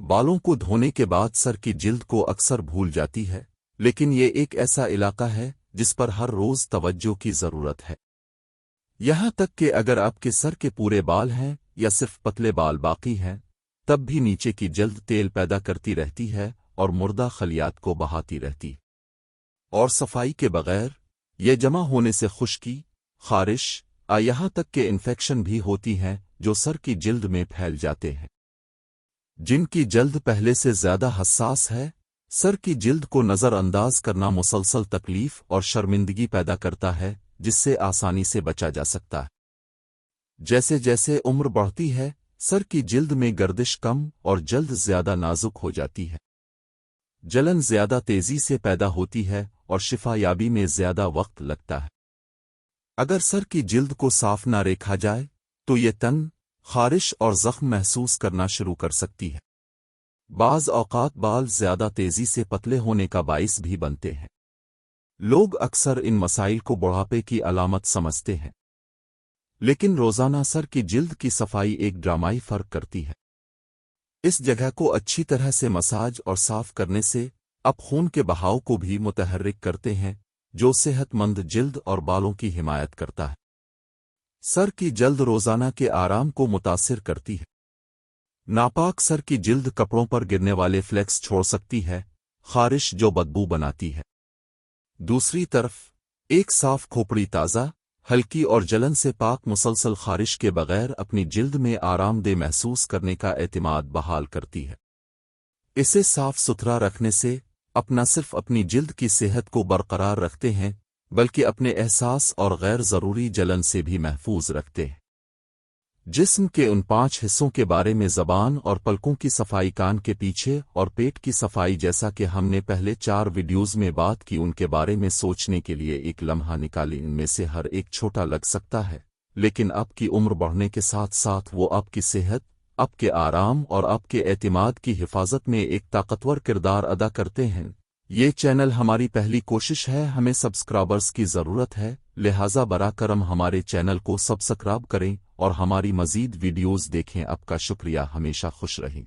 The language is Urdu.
بالوں کو دھونے کے بعد سر کی جلد کو اکثر بھول جاتی ہے، لیکن یہ ایک ایسا علاقہ ہے جس پر ہر روز توجہ کی ضرورت ہے۔ یہاں تک کہ اگر آپ کے سر کے پورے بال ہیں یا صرف پتلے بال باقی ہیں، تب بھی نیچے کی جلد تیل پیدا کرتی رہتی ہے اور مردہ خلیات کو بہاتی رہتی ہے، اور صفائی کے بغیر یہ جمع ہونے سے خشکی، خارش، یہاں تک کہ انفیکشن بھی ہوتی ہیں جو سر کی جلد میں پھیل جاتے ہیں۔ جن کی جلد پہلے سے زیادہ حساس ہے، سر کی جلد کو نظر انداز کرنا مسلسل تکلیف اور شرمندگی پیدا کرتا ہے، جس سے آسانی سے بچا جا سکتا ہے۔ جیسے جیسے عمر بڑھتی ہے، سر کی جلد میں گردش کم اور جلد زیادہ نازک ہو جاتی ہے۔ جلن زیادہ تیزی سے پیدا ہوتی ہے اور شفا یابی میں زیادہ وقت لگتا ہے۔ اگر سر کی جلد کو صاف نہ رکھا جائے تو یہ تن، خارش اور زخم محسوس کرنا شروع کر سکتی ہے۔ بعض اوقات بال زیادہ تیزی سے پتلے ہونے کا باعث بھی بنتے ہیں۔ لوگ اکثر ان مسائل کو بڑھاپے کی علامت سمجھتے ہیں، لیکن روزانہ سر کی جلد کی صفائی ایک ڈرامائی فرق کرتی ہے۔ اس جگہ کو اچھی طرح سے مساج اور صاف کرنے سے آپ خون کے بہاؤ کو بھی متحرک کرتے ہیں، جو صحت مند جلد اور بالوں کی حمایت کرتا ہے۔ سر کی جلد روزانہ کے آرام کو متاثر کرتی ہے۔ ناپاک سر کی جلد کپڑوں پر گرنے والے فلیکس چھوڑ سکتی ہے، خارش جو بدبو بناتی ہے۔ دوسری طرف ایک صاف کھوپڑی تازہ، ہلکی اور جلن سے پاک مسلسل خارش کے بغیر اپنی جلد میں آرام دہ محسوس کرنے کا اعتماد بحال کرتی ہے۔ اسے صاف ستھرا رکھنے سے آپ نہ صرف اپنی جلد کی صحت کو برقرار رکھتے ہیں بلکہ اپنے احساس اور غیر ضروری جلن سے بھی محفوظ رکھتے ہیں۔ جسم کے ان 5 حصوں کے بارے میں زبان اور پلکوں کی صفائی، کان کے پیچھے اور پیٹ کی صفائی، جیسا کہ ہم نے پہلے 4 ویڈیوز میں بات کی، ان کے بارے میں سوچنے کے لیے ایک لمحہ نکالیں۔ ان میں سے ہر ایک چھوٹا لگ سکتا ہے، لیکن آپ کی عمر بڑھنے کے ساتھ ساتھ وہ آپ کی صحت، آپ کے آرام اور آپ کے اعتماد کی حفاظت میں ایک طاقتور کردار ادا کرتے ہیں۔ یہ چینل ہماری پہلی کوشش ہے، ہمیں سبسکرائبرز کی ضرورت ہے، لہٰذا براہ کرم ہمارے چینل کو سبسکرائب کریں اور ہماری مزید ویڈیوز دیکھیں۔ آپ کا شکریہ، ہمیشہ خوش رہیں۔